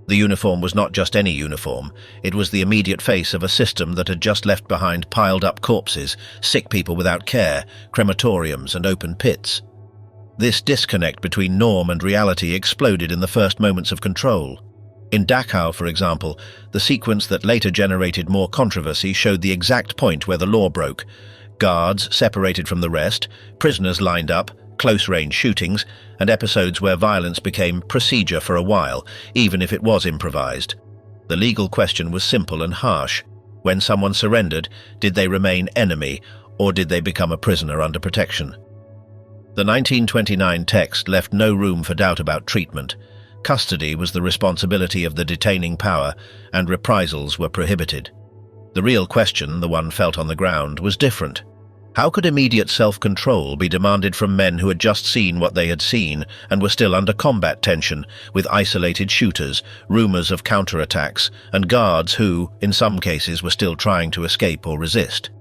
The uniform was not just any uniform, it was the immediate face of a system that had just left behind piled-up corpses, sick people without care, crematoriums, and open pits. This disconnect between norm and reality exploded in the first moments of control. In Dachau, for example, the sequence that later generated more controversy showed the exact point where the law broke. Guards separated from the rest, prisoners lined up, close-range shootings, and episodes where violence became procedure for a while, even if it was improvised. The legal question was simple and harsh. When someone surrendered, did they remain enemy, or did they become a prisoner under protection? The 1929 text left no room for doubt about treatment. Custody was the responsibility of the detaining power, and reprisals were prohibited. The real question, the one felt on the ground, was different. How could immediate self-control be demanded from men who had just seen what they had seen and were still under combat tension, with isolated shooters, rumors of counterattacks, and guards who, in some cases, were still trying to escape or resist?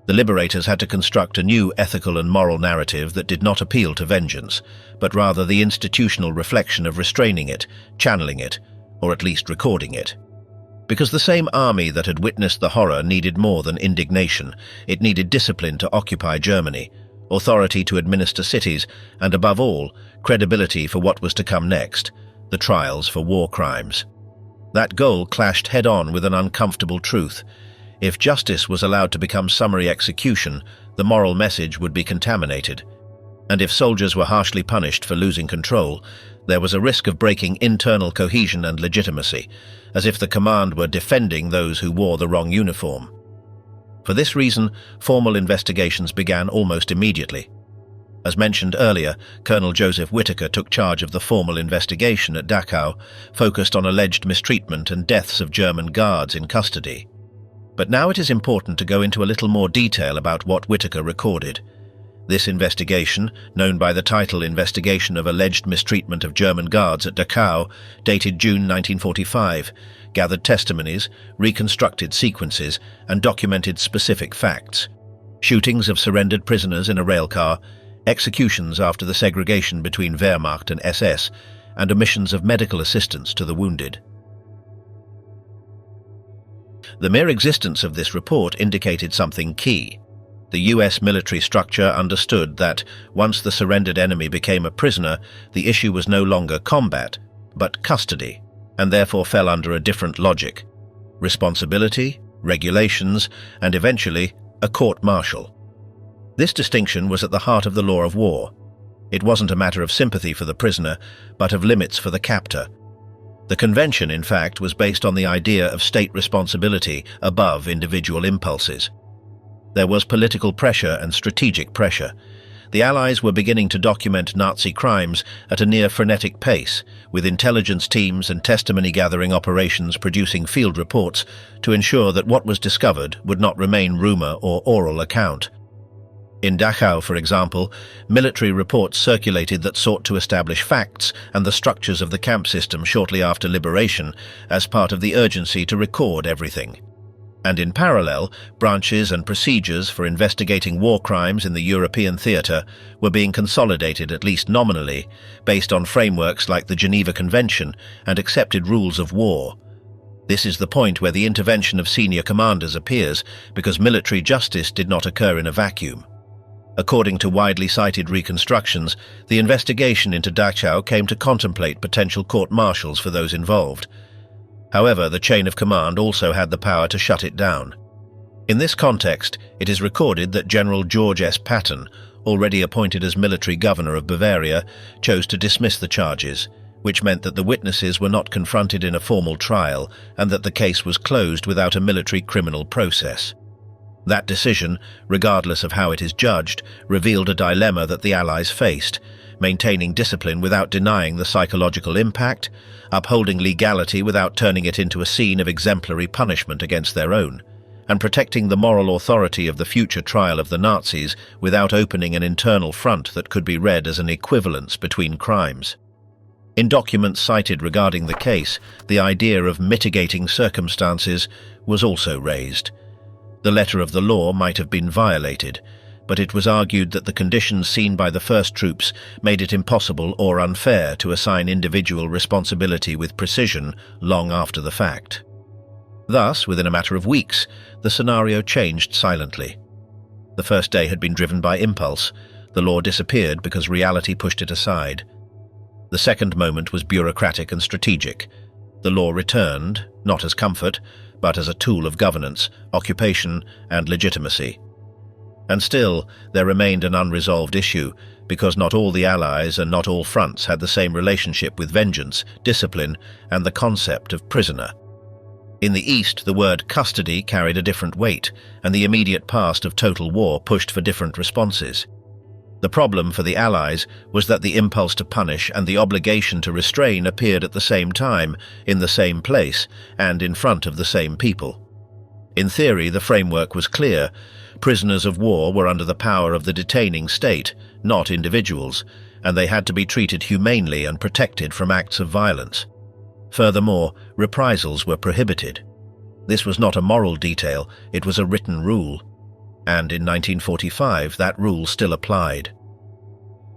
The liberators had to construct a new ethical and moral narrative that did not appeal to vengeance, but rather the institutional reflection of restraining it, channeling it, or at least recording it. Because the same army that had witnessed the horror needed more than indignation. It needed discipline to occupy Germany, authority to administer cities, and above all, credibility for what was to come next, the trials for war crimes. That goal clashed head-on with an uncomfortable truth. If justice was allowed to become summary execution, the moral message would be contaminated. And if soldiers were harshly punished for losing control, there was a risk of breaking internal cohesion and legitimacy, as if the command were defending those who wore the wrong uniform. For this reason, formal investigations began almost immediately. As mentioned earlier, Colonel Joseph Whittaker took charge of the formal investigation at Dachau, focused on alleged mistreatment and deaths of German guards in custody. But now it is important to go into a little more detail about what Whittaker recorded. This investigation, known by the title Investigation of Alleged Mistreatment of German Guards at Dachau, dated June 1945, gathered testimonies, reconstructed sequences, and documented specific facts. Shootings of surrendered prisoners in a railcar, executions after the segregation between Wehrmacht and SS, and omissions of medical assistance to the wounded. The mere existence of this report indicated something key. The US military structure understood that, once the surrendered enemy became a prisoner, the issue was no longer combat, but custody, and therefore fell under a different logic: responsibility, regulations, and eventually, a court-martial. This distinction was at the heart of the law of war. It wasn't a matter of sympathy for the prisoner, but of limits for the captor. The convention, in fact, was based on the idea of state responsibility above individual impulses. There was political pressure and strategic pressure. The Allies were beginning to document Nazi crimes at a near frenetic pace, with intelligence teams and testimony-gathering operations producing field reports to ensure that what was discovered would not remain rumor or oral account. In Dachau, for example, military reports circulated that sought to establish facts and the structures of the camp system shortly after liberation as part of the urgency to record everything. And in parallel, branches and procedures for investigating war crimes in the European theatre were being consolidated, at least nominally, based on frameworks like the Geneva Convention and accepted rules of war. This is the point where the intervention of senior commanders appears, because military justice did not occur in a vacuum. According to widely cited reconstructions, the investigation into Dachau came to contemplate potential court-martials for those involved. However, the chain of command also had the power to shut it down. In this context, it is recorded that General George S. Patton, already appointed as military governor of Bavaria, chose to dismiss the charges, which meant that the witnesses were not confronted in a formal trial and that the case was closed without a military criminal process. That decision, regardless of how it is judged, revealed a dilemma that the Allies faced: maintaining discipline without denying the psychological impact, upholding legality without turning it into a scene of exemplary punishment against their own, and protecting the moral authority of the future trial of the Nazis without opening an internal front that could be read as an equivalence between crimes. In documents cited regarding the case, the idea of mitigating circumstances was also raised. The letter of the law might have been violated, but it was argued that the conditions seen by the first troops made it impossible or unfair to assign individual responsibility with precision long after the fact. Thus, within a matter of weeks, the scenario changed silently. The first day had been driven by impulse. The law disappeared because reality pushed it aside. The second moment was bureaucratic and strategic. The law returned, not as comfort, but as a tool of governance, occupation, and legitimacy. And still, there remained an unresolved issue, because not all the Allies and not all fronts had the same relationship with vengeance, discipline, and the concept of prisoner. In the East, the word custody carried a different weight, and the immediate past of total war pushed for different responses. The problem for the Allies was that the impulse to punish and the obligation to restrain appeared at the same time, in the same place, and in front of the same people. In theory, the framework was clear. Prisoners of war were under the power of the detaining state, not individuals, and they had to be treated humanely and protected from acts of violence. Furthermore, reprisals were prohibited. This was not a moral detail, it was a written rule. And in 1945, that rule still applied.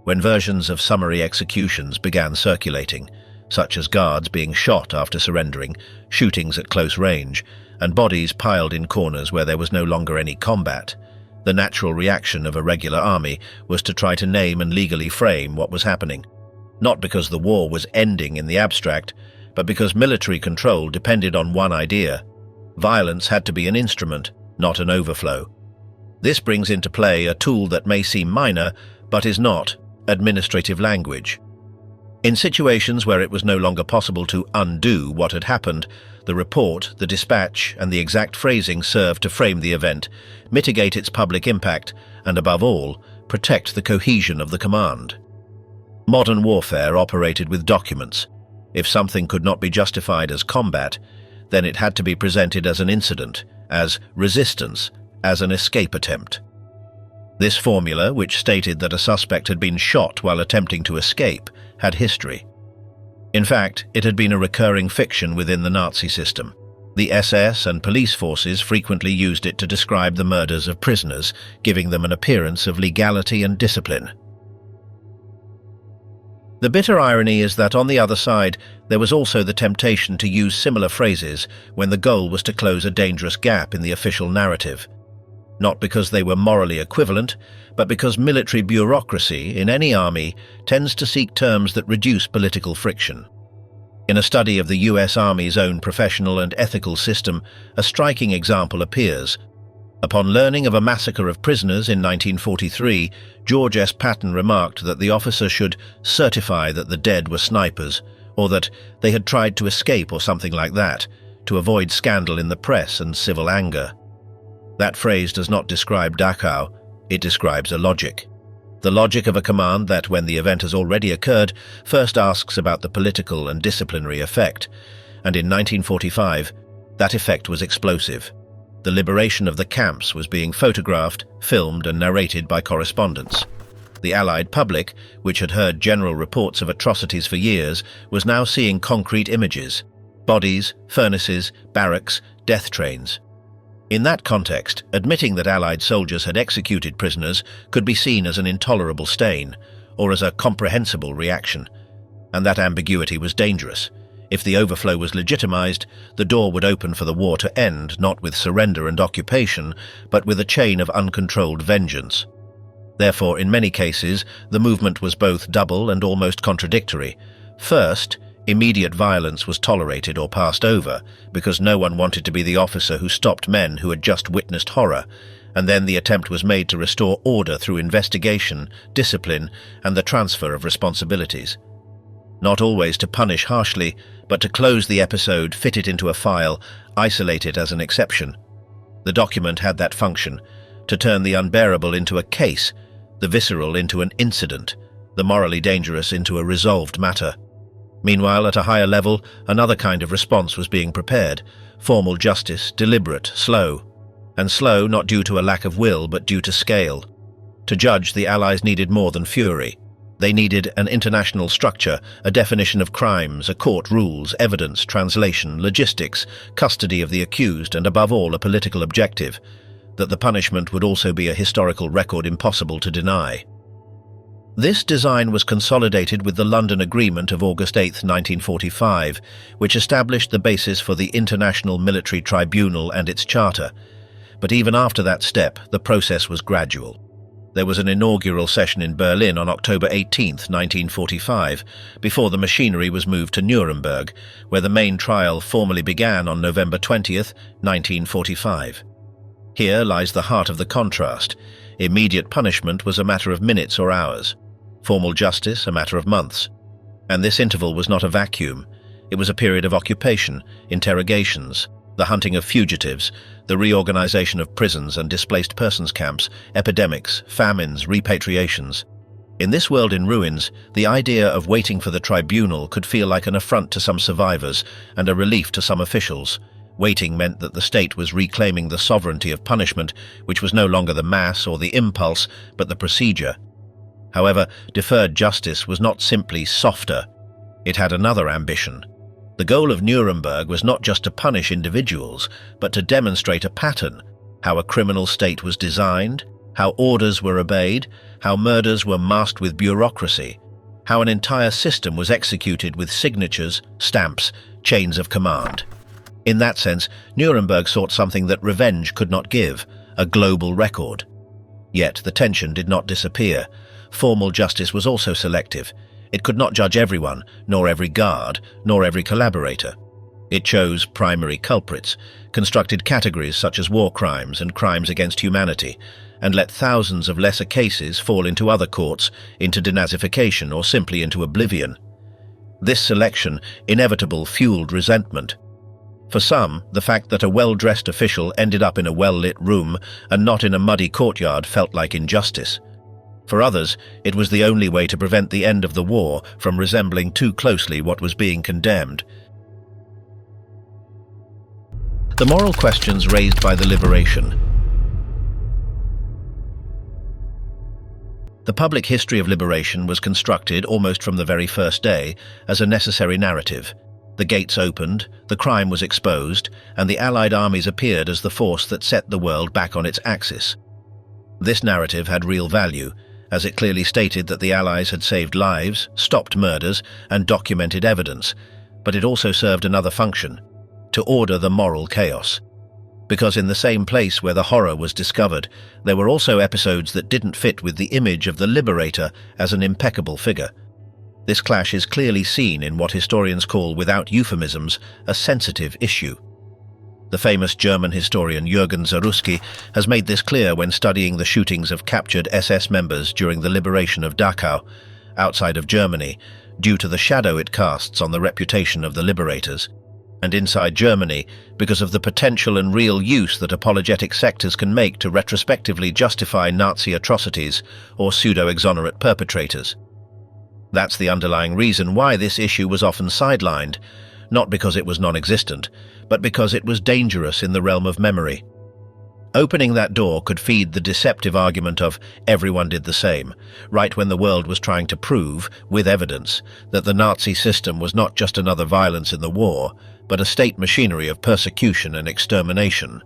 When versions of summary executions began circulating, such as guards being shot after surrendering, shootings at close range, and bodies piled in corners where there was no longer any combat, the natural reaction of a regular army was to try to name and legally frame what was happening. Not because the war was ending in the abstract, but because military control depended on one idea: violence had to be an instrument, not an overflow. This brings into play a tool that may seem minor, but is not: administrative language. In situations where it was no longer possible to undo what had happened, the report, the dispatch, and the exact phrasing served to frame the event, mitigate its public impact, and above all, protect the cohesion of the command. Modern warfare operated with documents. If something could not be justified as combat, then it had to be presented as an incident, as resistance, as an escape attempt. This formula, which stated that a suspect had been shot while attempting to escape, had history. In fact, it had been a recurring fiction within the Nazi system. The SS and police forces frequently used it to describe the murders of prisoners, giving them an appearance of legality and discipline. The bitter irony is that on the other side, there was also the temptation to use similar phrases when the goal was to close a dangerous gap in the official narrative. Not because they were morally equivalent, but because military bureaucracy in any army tends to seek terms that reduce political friction. In a study of the US Army's own professional and ethical system, a striking example appears. Upon learning of a massacre of prisoners in 1943, George S. Patton remarked that the officer should certify that the dead were snipers, or that they had tried to escape or something like that, to avoid scandal in the press and civil anger. That phrase does not describe Dachau, it describes a logic. The logic of a command that, when the event has already occurred, first asks about the political and disciplinary effect. And in 1945, that effect was explosive. The liberation of the camps was being photographed, filmed, and narrated by correspondents. The Allied public, which had heard general reports of atrocities for years, was now seeing concrete images: bodies, furnaces, barracks, death trains. In that context, admitting that Allied soldiers had executed prisoners could be seen as an intolerable stain, or as a comprehensible reaction. And that ambiguity was dangerous. If the overflow was legitimized, the door would open for the war to end not with surrender and occupation, but with a chain of uncontrolled vengeance. Therefore, in many cases, the movement was both double and almost contradictory. First, immediate violence was tolerated or passed over because no one wanted to be the officer who stopped men who had just witnessed horror, and then the attempt was made to restore order through investigation, discipline, and the transfer of responsibilities. Not always to punish harshly, but to close the episode, fit it into a file, isolate it as an exception. The document had that function, to turn the unbearable into a case, the visceral into an incident, the morally dangerous into a resolved matter. Meanwhile, at a higher level, another kind of response was being prepared: formal justice, deliberate, slow. And slow not due to a lack of will, but due to scale. To judge, the Allies needed more than fury. They needed an international structure, a definition of crimes, a court rules, evidence, translation, logistics, custody of the accused, and above all, a political objective: that the punishment would also be a historical record impossible to deny. This design was consolidated with the London Agreement of August 8, 1945, which established the basis for the International Military Tribunal and its charter. But even after that step, the process was gradual. There was an inaugural session in Berlin on October 18, 1945, before the machinery was moved to Nuremberg, where the main trial formally began on November 20, 1945. Here lies the heart of the contrast. Immediate punishment was a matter of minutes or hours. Formal justice a matter of months. And this interval was not a vacuum. It was a period of occupation, interrogations, the hunting of fugitives, the reorganization of prisons and displaced persons camps, epidemics, famines, repatriations. In this world in ruins, the idea of waiting for the tribunal could feel like an affront to some survivors and a relief to some officials. Waiting meant that the state was reclaiming the sovereignty of punishment, which was no longer the mass or the impulse, but the procedure. However, deferred justice was not simply softer. It had another ambition. The goal of Nuremberg was not just to punish individuals, but to demonstrate a pattern, how a criminal state was designed, how orders were obeyed, how murders were masked with bureaucracy, how an entire system was executed with signatures, stamps, chains of command. In that sense, Nuremberg sought something that revenge could not give, a global record. Yet the tension did not disappear. Formal justice was also selective. It could not judge everyone, nor every guard, nor every collaborator. It chose primary culprits, constructed categories such as war crimes and crimes against humanity, and let thousands of lesser cases fall into other courts, into denazification or simply into oblivion. This selection, inevitable, fueled resentment. For some, the fact that a well-dressed official ended up in a well-lit room and not in a muddy courtyard felt like injustice. For others, it was the only way to prevent the end of the war from resembling too closely what was being condemned. The moral questions raised by the liberation. The public history of liberation was constructed almost from the very first day as a necessary narrative. The gates opened, the crime was exposed, and the Allied armies appeared as the force that set the world back on its axis. This narrative had real value, as it clearly stated that the Allies had saved lives, stopped murders, and documented evidence, but it also served another function: to order the moral chaos. Because in the same place where the horror was discovered, there were also episodes that didn't fit with the image of the liberator as an impeccable figure. This clash is clearly seen in what historians call, without euphemisms, a sensitive issue. The famous German historian Jürgen Zaruski has made this clear when studying the shootings of captured SS members during the liberation of Dachau, outside of Germany, due to the shadow it casts on the reputation of the liberators, and inside Germany because of the potential and real use that apologetic sectors can make to retrospectively justify Nazi atrocities or pseudo-exonerate perpetrators. That's the underlying reason why this issue was often sidelined, not because it was non-existent, but because it was dangerous in the realm of memory. Opening that door could feed the deceptive argument of everyone did the same, right when the world was trying to prove, with evidence, that the Nazi system was not just another violence in the war, but a state machinery of persecution and extermination.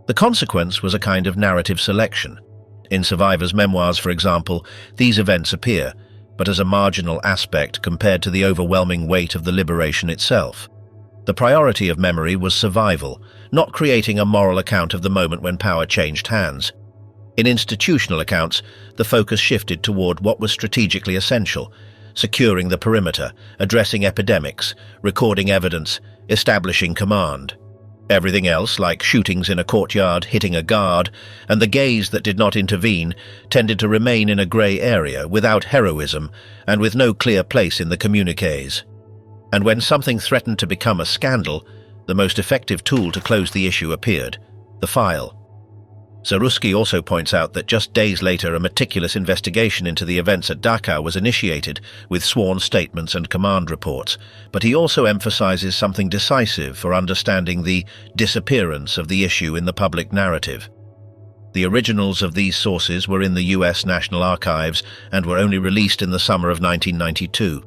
The consequence was a kind of narrative selection. In survivors' memoirs, for example, these events appear, but as a marginal aspect compared to the overwhelming weight of the liberation itself. The priority of memory was survival, not creating a moral account of the moment when power changed hands. In institutional accounts, the focus shifted toward what was strategically essential: securing the perimeter, addressing epidemics, recording evidence, establishing command. Everything else, like shootings in a courtyard, hitting a guard, and the gaze that did not intervene, tended to remain in a grey area without heroism and with no clear place in the communiques. And when something threatened to become a scandal, the most effective tool to close the issue appeared: the file. Zaruski also points out that just days later a meticulous investigation into the events at Dachau was initiated, with sworn statements and command reports, but he also emphasizes something decisive for understanding the disappearance of the issue in the public narrative. The originals of these sources were in the US National Archives and were only released in the summer of 1992.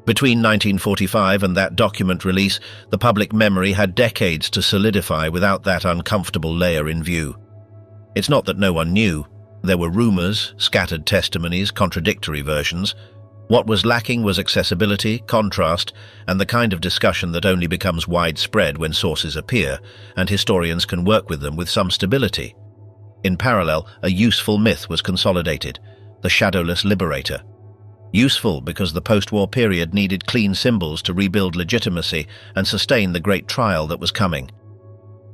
Between 1945 and that document release, the public memory had decades to solidify without that uncomfortable layer in view. It's not that no one knew. There were rumors, scattered testimonies, contradictory versions. What was lacking was accessibility, contrast, and the kind of discussion that only becomes widespread when sources appear, and historians can work with them with some stability. In parallel, a useful myth was consolidated: the shadowless liberator. Useful because the post-war period needed clean symbols to rebuild legitimacy and sustain the great trial that was coming.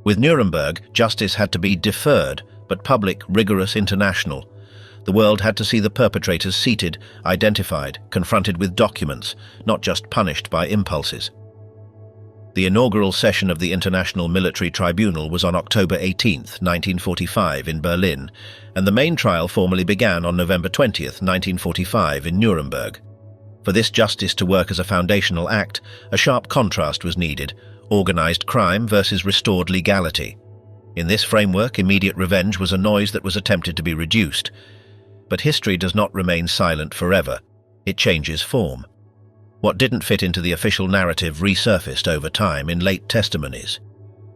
With Nuremberg, justice had to be deferred, but public, rigorous, international. The world had to see the perpetrators seated, identified, confronted with documents, not just punished by impulses. The inaugural session of the International Military Tribunal was on October 18, 1945, in Berlin, and the main trial formally began on November 20, 1945, in Nuremberg. For this justice to work as a foundational act, a sharp contrast was needed: organized crime versus restored legality. In this framework, immediate revenge was a noise that was attempted to be reduced. But history does not remain silent forever. It changes form. What didn't fit into the official narrative resurfaced over time in late testimonies.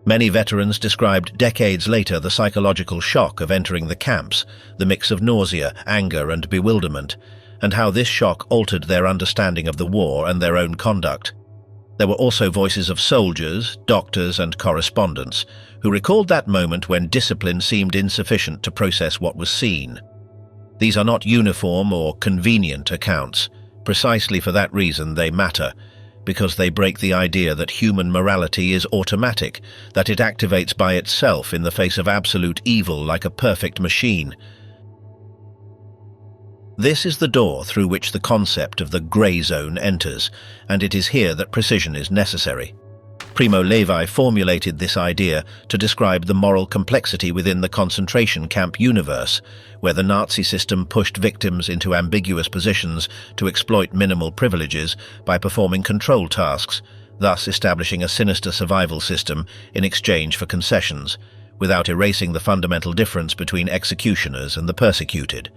Many veterans described decades later the psychological shock of entering the camps, the mix of nausea, anger, and bewilderment, and how this shock altered their understanding of the war and their own conduct. There were also voices of soldiers, doctors, and correspondents who recalled that moment when discipline seemed insufficient to process what was seen. These are not uniform or convenient accounts. Precisely for that reason they matter, because they break the idea that human morality is automatic, that it activates by itself in the face of absolute evil like a perfect machine. This is the door through which the concept of the grey zone enters, and it is here that precision is necessary. Primo Levi formulated this idea to describe the moral complexity within the concentration camp universe, where the Nazi system pushed victims into ambiguous positions to exploit minimal privileges by performing control tasks, thus establishing a sinister survival system in exchange for concessions, without erasing the fundamental difference between executioners and the persecuted.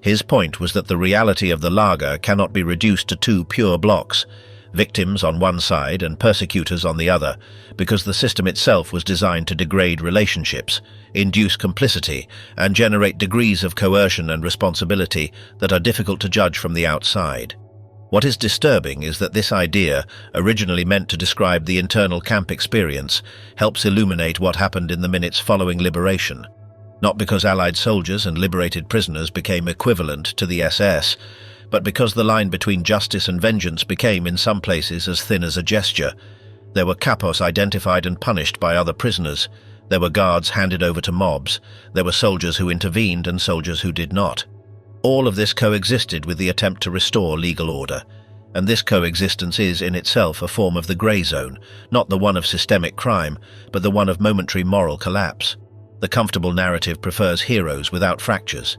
His point was that the reality of the lager cannot be reduced to two pure blocks, victims on one side and persecutors on the other, because the system itself was designed to degrade relationships, induce complicity, and generate degrees of coercion and responsibility that are difficult to judge from the outside. What is disturbing is that this idea, originally meant to describe the internal camp experience, helps illuminate what happened in the minutes following liberation. Not because Allied soldiers and liberated prisoners became equivalent to the SS, but because the line between justice and vengeance became in some places as thin as a gesture. There were kapos identified and punished by other prisoners. There were guards handed over to mobs. There were soldiers who intervened and soldiers who did not. All of this coexisted with the attempt to restore legal order. And this coexistence is in itself a form of the grey zone, not the one of systemic crime, but the one of momentary moral collapse. The comfortable narrative prefers heroes without fractures.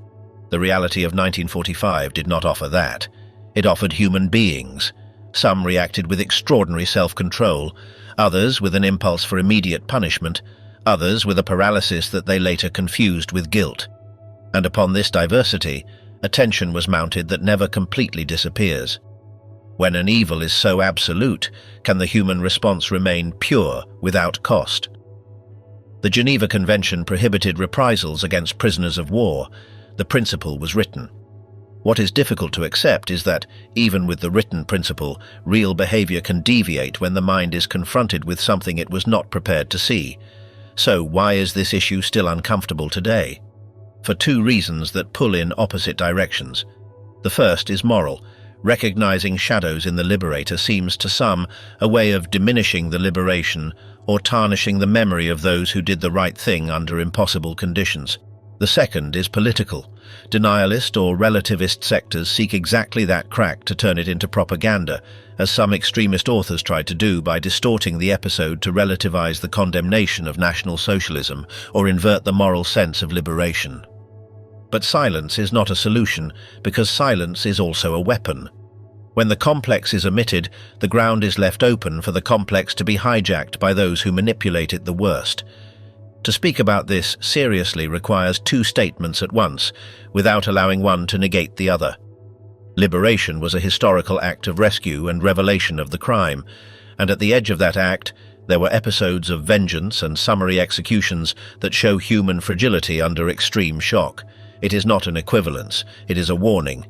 The reality of 1945 did not offer that. It offered human beings. Some reacted with extraordinary self-control, others with an impulse for immediate punishment, others with a paralysis that they later confused with guilt. And upon this diversity, a tension was mounted that never completely disappears. When an evil is so absolute, can the human response remain pure without cost? The Geneva Convention prohibited reprisals against prisoners of war. The principle was written. What is difficult to accept is that, even with the written principle, real behavior can deviate when the mind is confronted with something it was not prepared to see. So why is this issue still uncomfortable today? For two reasons that pull in opposite directions. The first is moral. Recognizing shadows in the liberator seems to some a way of diminishing the liberation or tarnishing the memory of those who did the right thing under impossible conditions. The second is political. Denialist or relativist sectors seek exactly that crack to turn it into propaganda, as some extremist authors tried to do by distorting the episode to relativize the condemnation of National Socialism or invert the moral sense of liberation. But silence is not a solution, because silence is also a weapon. When the complex is omitted, the ground is left open for the complex to be hijacked by those who manipulate it the worst. To speak about this seriously requires two statements at once, without allowing one to negate the other. Liberation was a historical act of rescue and revelation of the crime, and at the edge of that act, there were episodes of vengeance and summary executions that show human fragility under extreme shock. It is not an equivalence, it is a warning.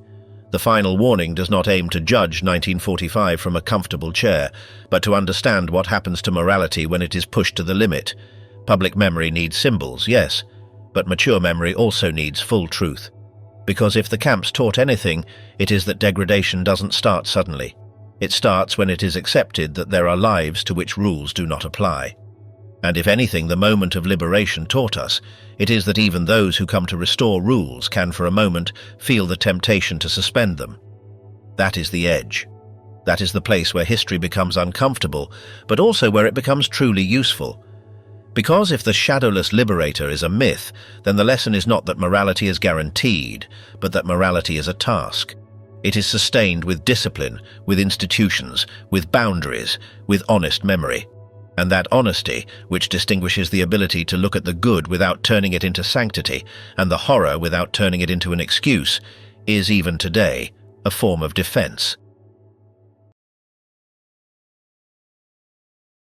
The final warning does not aim to judge 1945 from a comfortable chair, but to understand what happens to morality when it is pushed to the limit. Public memory needs symbols, yes, but mature memory also needs full truth. Because if the camps taught anything, it is that degradation doesn't start suddenly. It starts when it is accepted that there are lives to which rules do not apply. And if anything the moment of liberation taught us, it is that even those who come to restore rules can for a moment feel the temptation to suspend them. That is the edge. That is the place where history becomes uncomfortable, but also where it becomes truly useful. Because if the shadowless liberator is a myth, then the lesson is not that morality is guaranteed, but that morality is a task. It is sustained with discipline, with institutions, with boundaries, with honest memory. And that honesty, which distinguishes the ability to look at the good without turning it into sanctity, and the horror without turning it into an excuse, is even today a form of defense.